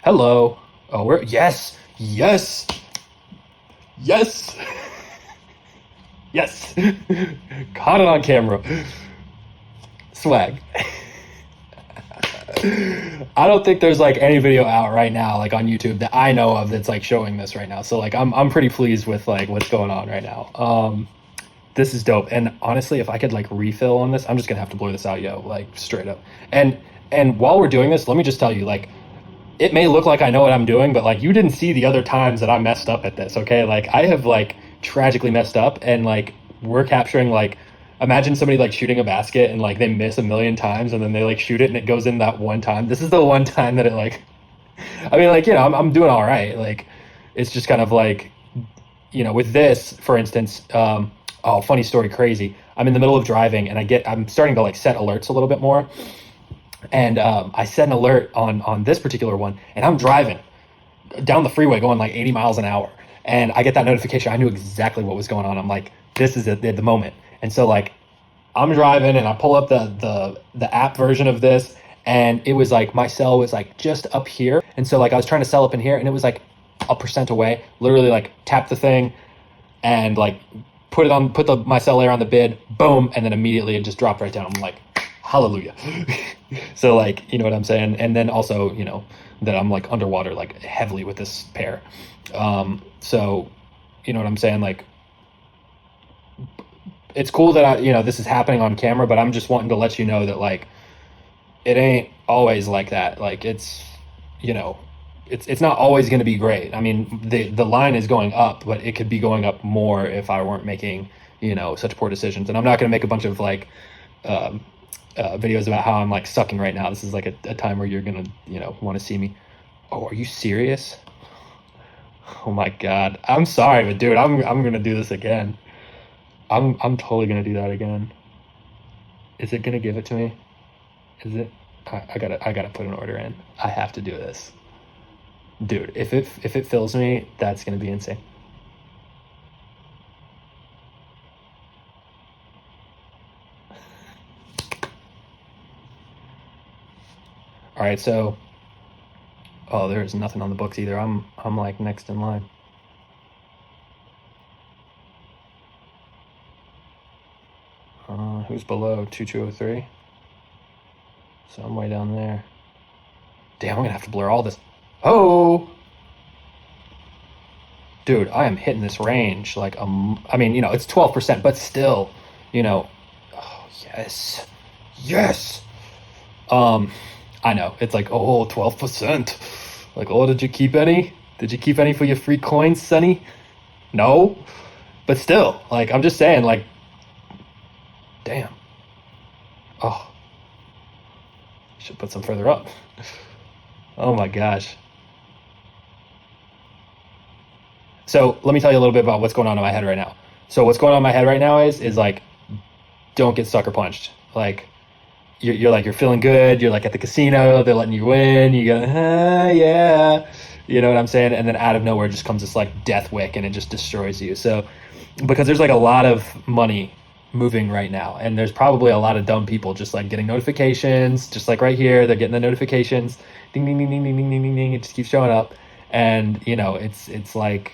Hello. Oh, we're yes, yes, yes, yes. Caught it on camera. Swag. I don't think there's like any video out right now, like on YouTube that I know of that's like showing this right now. So like I'm pretty pleased with like what's going on right now. This is dope. And honestly, if I could like refill on this, I'm just gonna have to blur this out, yo, like straight up. And and while we're doing this, let me just tell you, like, it may look like I know what I'm doing, but like you didn't see the other times that I messed up at this, okay? Like I have like tragically messed up and like we're capturing like imagine somebody like shooting a basket and like they miss a million times and then they like shoot it and it goes in that one time. This is the one time that it like I mean like, I'm doing all right. Like it's just kind of like, with this, for instance, oh, funny story, crazy. I'm in the middle of driving and I'm starting to like set alerts a little bit more. And I set an alert on this particular one, and I'm driving down the freeway going like 80 miles an hour, and I get that notification. I knew exactly what was going on. I'm like, this is the moment. And so like I'm driving, and I pull up the app version of this, and it was like my cell was like just up here, and so like I was trying to cell up in here, and it was like a percent away. Literally like tap the thing, and like put my cell layer on the bid, boom, and then immediately it just dropped right down. I'm like, hallelujah. So like, you know what I'm saying? And then also, that I'm like underwater like heavily with this pair. So you know what I'm saying? Like it's cool that this is happening on camera, but I'm just wanting to let you know that like it ain't always like that. Like you know, it's not always going to be great. I mean, the line is going up, but it could be going up more if I weren't making, such poor decisions. And I'm not going to make a bunch of like videos about how I'm like sucking right now. This is like a time where you're gonna want to see me. Oh, are you serious? Oh my god, I'm sorry, but dude, I'm gonna do this again. I'm totally gonna do that again. Is it gonna give it to me? Is it? I gotta put an order in. I have to do this, dude. If it fills me, that's gonna be insane. All right, so oh, there's nothing on the books either. I'm like next in line. Who's below 2203? So I'm way down there. Damn, I'm gonna have to blur all this. Oh, dude, I am hitting this range like I mean, it's 12%, but still, oh yes, yes. I know it's like 12%. Like, oh, did you keep any? Did you keep any for your free coins, Sonny? No, but still, like, I'm just saying, like, damn. Oh, should put some further up. Oh my gosh. So let me tell you a little bit about what's going on in my head right now. So what's going on in my head right now is like, don't get sucker punched. Like, you're feeling good. You're like at the casino. They're letting you win. You go, yeah. You know what I'm saying? And then out of nowhere just comes this like death wick and it just destroys you. So because there's like a lot of money moving right now, and there's probably a lot of dumb people just like getting notifications, just like right here, they're getting the notifications, ding ding ding ding ding ding ding ding ding. It just keeps showing up, and it's like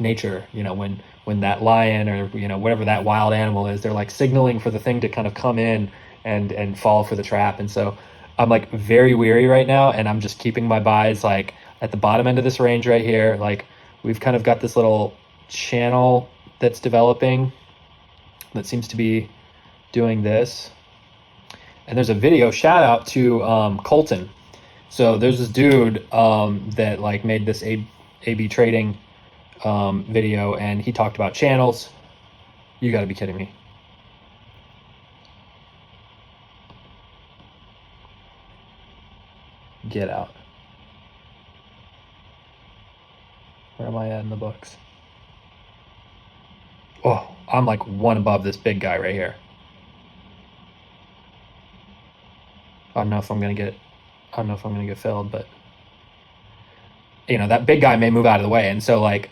nature. When that lion or whatever that wild animal is, they're like signaling for the thing to kind of come in and fall for the trap. And so I'm like very weary right now, and I'm just keeping my buys like at the bottom end of this range right here. Like we've kind of got this little channel that's developing that seems to be doing this. And there's a video shout out to Colton. So there's this dude that like made this AB trading video, and he talked about channels. You got to be kidding me. Get out. Where am I at in the books? Oh, I'm like one above this big guy right here. I don't know if I'm gonna get filled, but that big guy may move out of the way, and so like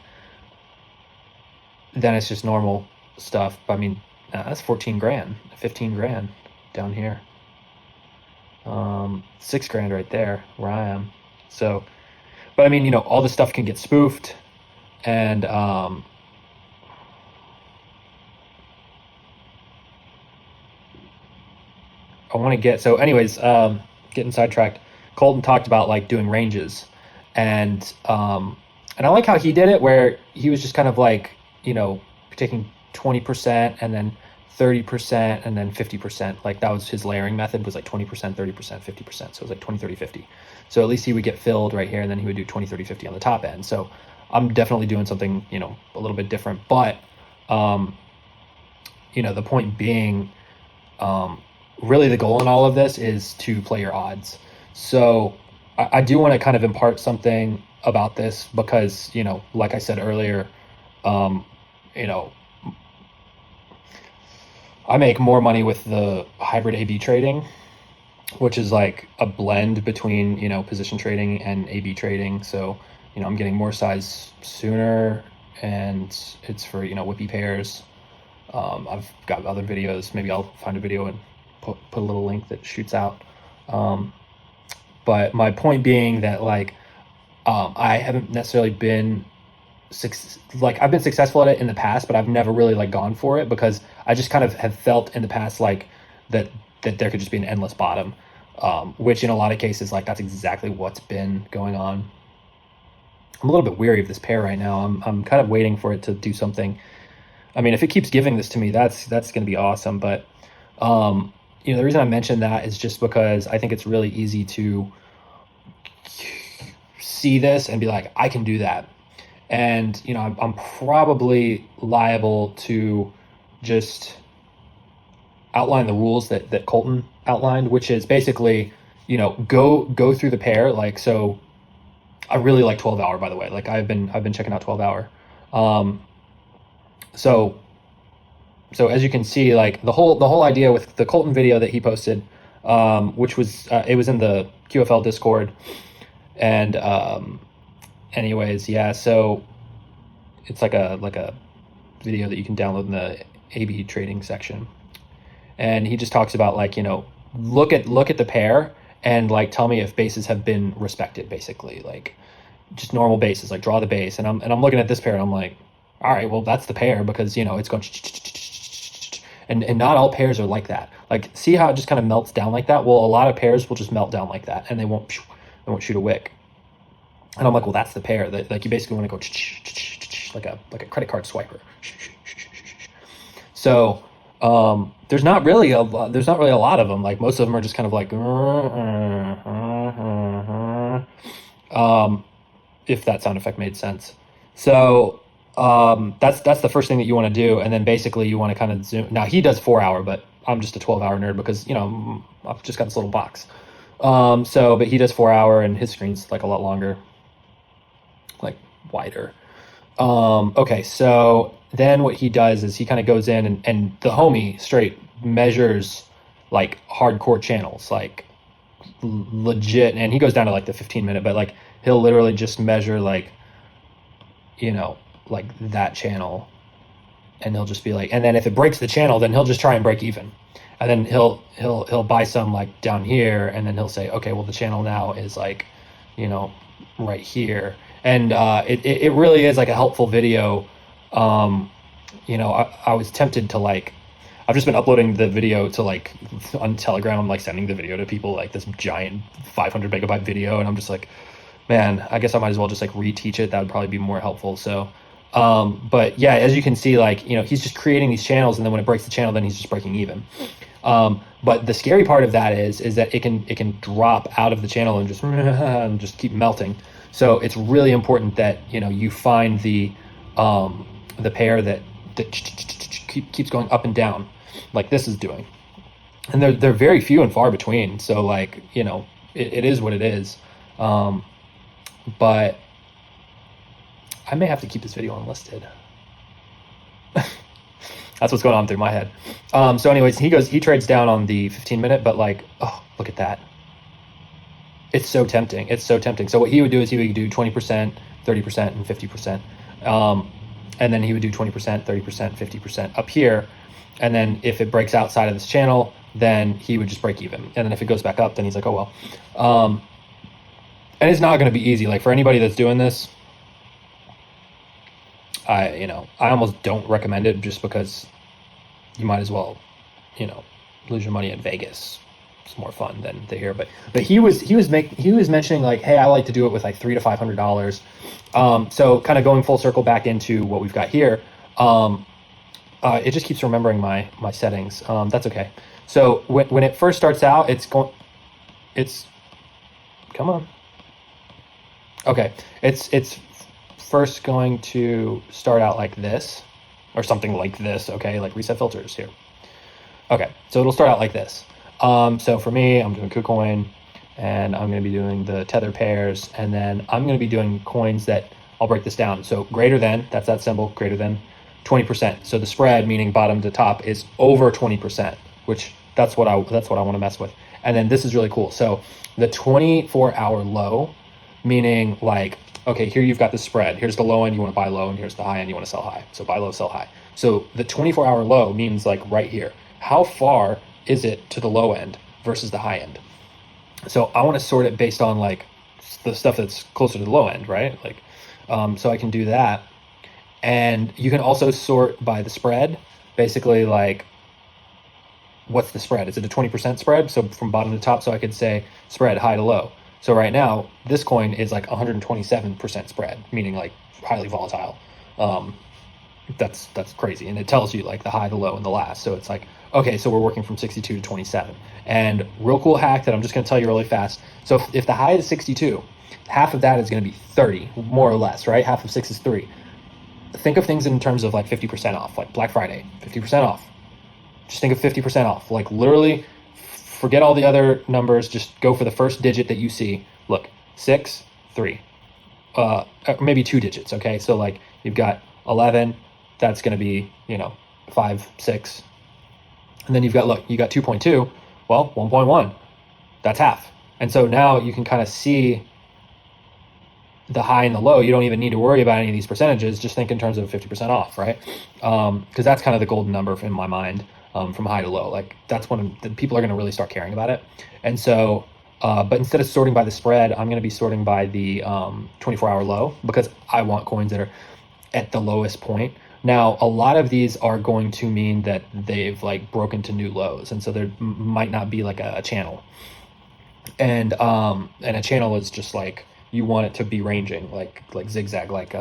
then it's just normal stuff. I mean, that's 14 grand, 15 grand down here. 6 grand right there where I am. So but I mean, you know, all this stuff can get spoofed, and I want to get, so anyways, getting sidetracked. Colton talked about like doing ranges, and I like how he did it, where he was just kind of like, you know, taking 20% and then 30% and then 50%. Like that was his layering method, was like 20%, 30%, 50%. So it was like 20, 30, 50. So at least he would get filled right here, and then he would do 20, 30, 50 on the top end. So I'm definitely doing something, you know, a little bit different. But, you know, the point being, really the goal in all of this is to play your odds. So I do want to kind of impart something about this because, you know, like I said earlier, you know, I make more money with the hybrid A/B trading, which is like a blend between, you know, position trading and A/B trading. So, you know, I'm getting more size sooner, and it's for, you know, whippy pairs. I've got other videos. Maybe I'll find a video and put a little link that shoots out. But my point being that like, I haven't necessarily been like I've been successful at it in the past, but I've never really like gone for it because I just kind of have felt in the past like that there could just be an endless bottom, which in a lot of cases like that's exactly what's been going on. I'm a little bit weary of this pair right now. I'm kind of waiting for it to do something. I mean, if it keeps giving this to me, that's going to be awesome. But you know, the reason I mentioned that is just because I think it's really easy to see this and be like, I can do that. And, you know, I'm probably liable to just outline the rules that Colton outlined, which is basically, you know, go through the pair. Like, so I really like 12 hour, by the way. Like I've been checking out 12 hour. So as you can see, like the whole idea with the Colton video that he posted, which was, it was in the QFL Discord, and anyways, yeah, so it's like a video that you can download in the A/B trading section, and he just talks about like, you know, look at the pair and like tell me if bases have been respected, basically, like just normal bases, like draw the base, and I'm looking at this pair and I'm like, all right, well that's the pair because, you know, it's going and not all pairs are like that. Like, see how it just kind of melts down like that? Well, a lot of pairs will just melt down like that, and they won't shoot a wick. And I'm like, well, that's the pair. That like you basically want to go like a credit card swiper. So there's not really a lot of them. Like most of them are just kind of like if that sound effect made sense. So that's the first thing that you want to do, and then basically you want to kind of zoom. Now he does 4 hour, but I'm just a 12 hour nerd because, you know, I've just got this little box. But he does 4 hour, and his screen's like a lot longer, like wider. Okay, so then what he does is he kind of goes in and the homie straight measures like hardcore channels, like legit, and he goes down to like the 15-minute, but like he'll literally just measure like, you know, like that channel, and he'll just be like, and then if it breaks the channel, then he'll just try and break even, and then he'll buy some like down here, and then he'll say, okay, well the channel now is like, you know, right here. And it really is like a helpful video. You know, I was tempted to like, I've just been uploading the video to like on Telegram. I'm like sending the video to people, like this giant 500 megabyte video, and I'm just like, man, I guess I might as well just like reteach it. That would probably be more helpful. So but yeah, as you can see, like, you know, he's just creating these channels, and then when it breaks the channel, then he's just breaking even. But the scary part of that is that it can drop out of the channel and just keep melting. So it's really important that, you know, you find the pair that keeps going up and down, like this is doing, and they're very few and far between. So like, you know, it is what it is. But I may have to keep this video unlisted. That's what's going on through my head. So anyways, he trades down on the 15-minute, but like, oh, look at that. It's so tempting. It's so tempting. So what he would do is he would do 20%, 30%, and 50%. And then he would do 20%, 30%, 50% up here. And then if it breaks outside of this channel, then he would just break even. And then if it goes back up, then he's like, oh, well. And it's not going to be easy. Like for anybody that's doing this, I almost don't recommend it just because you might as well, lose your money in Vegas. It's more fun than to here. But he was mentioning like, hey, I like to do it with like $300 to $500. So kind of going full circle back into what we've got here. It just keeps remembering my settings. That's okay. So when it first starts out, come on. Okay, it's first going to start out like this, or something like this. Okay, like reset filters here. Okay, so it'll start out like this. So for me, I'm doing KuCoin, and I'm going to be doing the tether pairs, and then I'm going to be doing coins that I'll break this down. So greater than, that's that symbol, greater than 20%. So the spread, meaning bottom to top, is over 20%, which that's what I want to mess with. And then this is really cool. So the 24-hour low, meaning like, okay, here you've got the spread. Here's the low end, you want to buy low, and here's the high end, you want to sell high. So buy low, sell high. So the 24-hour low means like right here. How far is it to the low end versus the high end? So I want to sort it based on like the stuff that's closer to the low end, right? Like, so I can do that. And you can also sort by the spread, basically like, what's the spread? Is it a 20% spread? So from bottom to top, so I could say spread high to low. So right now, this coin is like 127% spread, meaning like highly volatile. That's crazy. And it tells you like the high, the low, and the last. So it's like, okay, so we're working from 62 to 27. And real cool hack that I'm just going to tell you really fast. So if the high is 62, half of that is going to be 30, more or less, right? Half of 6 is 3. Think of things in terms of like 50% off, like Black Friday, 50% off. Just think of 50% off. Like literally forget all the other numbers. Just go for the first digit that you see. Look, 6, 3, maybe 2 digits. Okay. So like you've got 11, that's going to be, 5, 6. And then you got 2.2. Well, 1.1, that's half. And so now you can kind of see the high and the low. You don't even need to worry about any of these percentages. Just think in terms of 50% off, right? Because that's kind of the golden number in my mind, from high to low. Like that's when the people are going to really start caring about it. And so, but instead of sorting by the spread, I'm going to be sorting by the 24-hour low, because I want coins that are at the lowest point. Now, a lot of these are going to mean that they've like broken to new lows, and so there might not be like a channel. And a channel is just like, you want it to be ranging, like zigzag, like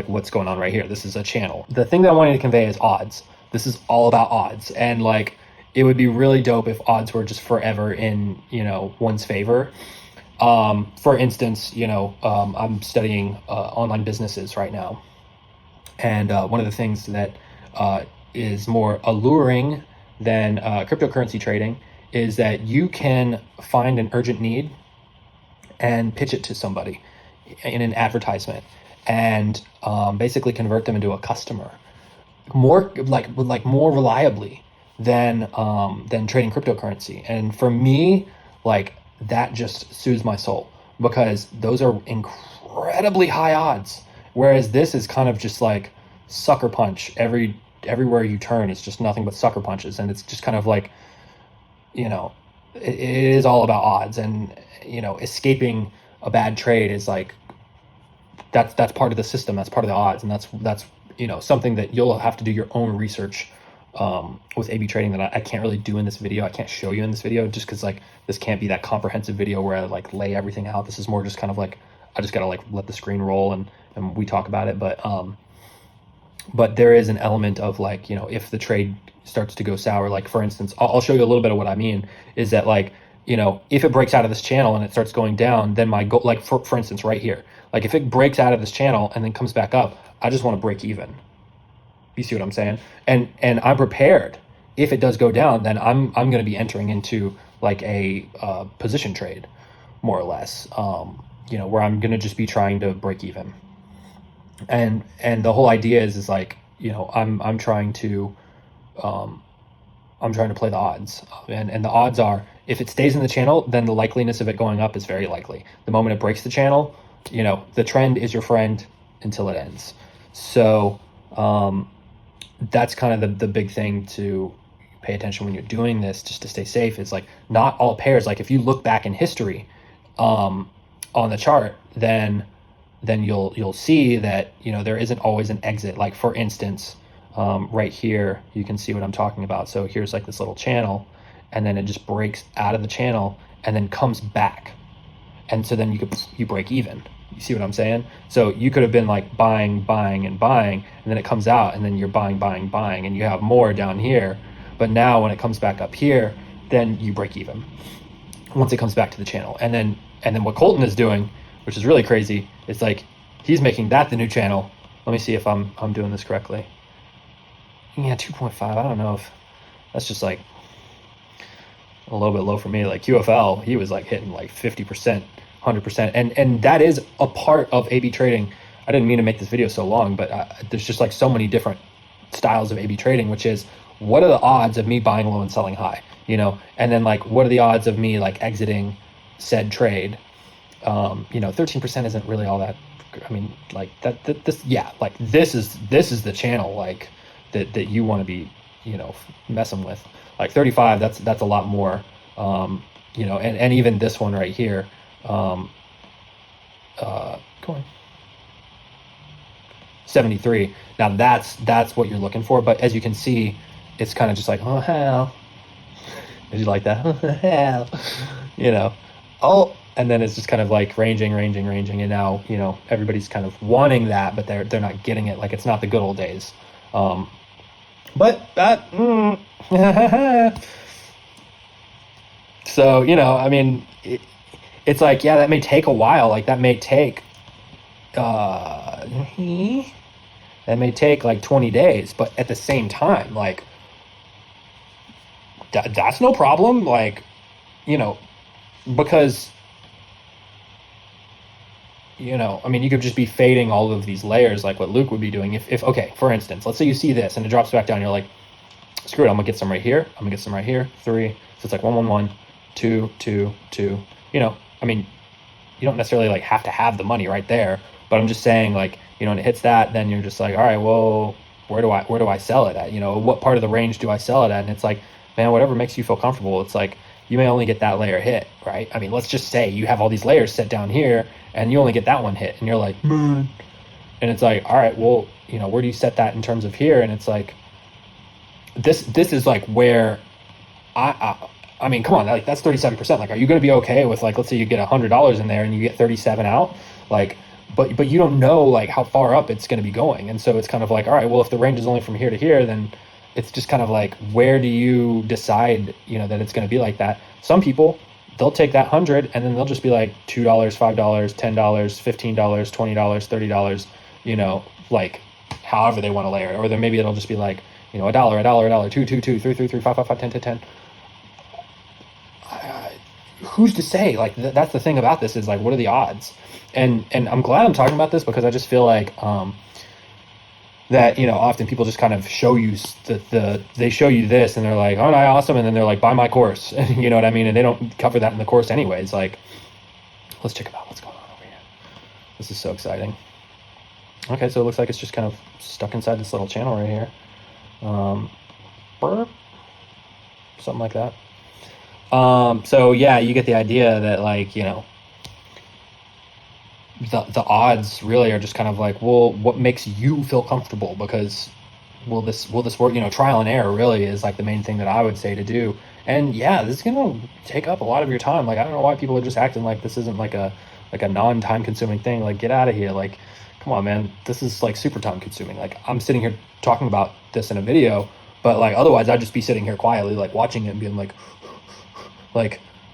what's going on right here. This is a channel. The thing that I wanted to convey is odds. This is all about odds, and like it would be really dope if odds were just forever in one's favor. For instance, I'm studying online businesses right now, and one of the things that is more alluring than cryptocurrency trading is that you can find an urgent need and pitch it to somebody in an advertisement, and basically convert them into a customer more more reliably than trading cryptocurrency. And for me, like that just soothes my soul, because those are incredibly high odds, whereas this is kind of just like sucker punch. Everywhere you turn, it's just nothing but sucker punches, and it's just kind of like, it is all about odds. And escaping a bad trade is like, that's part of the system, that's part of the odds, and that's something that you'll have to do your own research with A/B trading that I can't really do in this video. I can't show you in this video, just because like this can't be that comprehensive video where I like lay everything out. This is more just kind of like, I just gotta like let the screen roll and we talk about it. But there is an element of like, if the trade starts to go sour, like for instance, I'll show you a little bit of what I mean, is that like, if it breaks out of this channel and it starts going down, then my goal, like for instance, right here, like if it breaks out of this channel and then comes back up, I just want to break even. You see what I'm saying? And I'm prepared. If it does go down, then I'm going to be entering into like a position trade, more or less, where I'm going to just be trying to break even. And the whole idea is like, I'm trying to play the odds, and the odds are, if it stays in the channel, then the likeliness of it going up is very likely. The moment it breaks the channel, the trend is your friend until it ends. So that's kind of the big thing to pay attention when you're doing this, just to stay safe, is like not all pairs. Like if you look back in history, on the chart, then you'll see that, you know, there isn't always an exit. Like for instance, right here, you can see what I'm talking about. So here's like this little channel, and then it just breaks out of the channel and then comes back. And so then you break even. You see what I'm saying? So you could have been like buying, and then it comes out, and then you're buying, and you have more down here. But now when it comes back up here, then you break even once it comes back to the channel. And then what Colton is doing, which is really crazy, is like he's making that the new channel. Let me see if I'm doing this correctly. Yeah, 2.5. I don't know if that's just like a little bit low for me. Like QFL, he was like hitting like 50%, 100%, and that is a part of A/B trading. I didn't mean to make this video so long, but there's just like so many different styles of A/B trading, which is, what are the odds of me buying low and selling high, you know? And then like, what are the odds of me like exiting said trade? You know, 13% isn't really all that. I mean, like this is the channel like that you want to be, you know, messing with. Like 35, that's a lot more. You know, and even this one right here, go on. 73. Now that's what you're looking for. But as you can see, it's kind of just like, oh hell, did you like that? Hell, you know, oh, and then it's just kind of like ranging, and now, you know, everybody's kind of wanting that, but they're not getting it. Like it's not the good old days. But that, so, you know, I mean, it's like, yeah, that may take a while. Like that may take, that may take like 20 days, but at the same time, like that's no problem. Like, you know, because, you know, I mean, you could just be fading all of these layers like what Luke would be doing. If okay, for instance, let's say you see this and it drops back down, you're like, screw it, I'm gonna get some right here, I'm gonna get some right here, 3, so it's like 1 1 1 2 2 2, you know. I mean, you don't necessarily like have to have the money right there, but I'm just saying, like, you know, when it hits that, then you're just like, all right, well, where do I sell it at? You know, what part of the range do I sell it at? And it's like, man, whatever makes you feel comfortable. It's like, you may only get that layer hit, right? I mean, let's just say you have all these layers set down here and you only get that one hit, and you're like, man. And it's like, all right, well, you know, where do you set that in terms of here? And it's like, this is like where I mean, come on, like that's 37%. Like, are you going to be okay with, like, let's say you get $100 in there and you get 37 out, like, but you don't know like how far up it's going to be going. And so it's kind of like, all right, well, if the range is only from here to here, then it's just kind of like, where do you decide, you know, that it's going to be like that? Some people, they'll take that 100 and then they'll just be like $2, $5, $10, $15, $20, $30, you know, like however they want to layer it. Or then maybe it'll just be like, you know, $1, 2, 2, 2, 3, 3, 3, 5, 5, 5, 10, 10, 10. Who's to say? Like that's the thing about this, is like, what are the odds? And I'm glad I'm talking about this, because I just feel like that, you know, often people just kind of show you they show you this and they're like, aren't I awesome? And then they're like, buy my course. You know what I mean? And they don't cover that in the course anyways. Like, let's check out what's going on over here. This is so exciting. Okay, so it looks like it's just kind of stuck inside this little channel right here. Something like that. So yeah, you get the idea that, like, you know, the odds really are just kind of like, well, what makes you feel comfortable? Because will this work? You know, trial and error really is like the main thing that I would say to do. And yeah, this is gonna take up a lot of your time. Like, I don't know why people are just acting like this isn't like a non-time consuming thing. Like, get out of here. Like, come on, man, this is like super time consuming. Like, I'm sitting here talking about this in a video, but like otherwise I'd just be sitting here quietly, like watching it and being like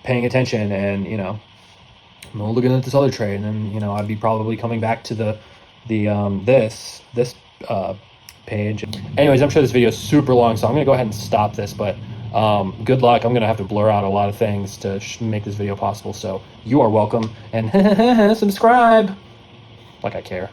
paying attention, and, you know, I'm looking at this other trade, and then, you know, I'd be probably coming back to this page. Anyways, I'm sure this video is super long, so I'm gonna go ahead and stop this, but good luck. I'm gonna have to blur out a lot of things to make this video possible, so you are welcome, and subscribe, like I care.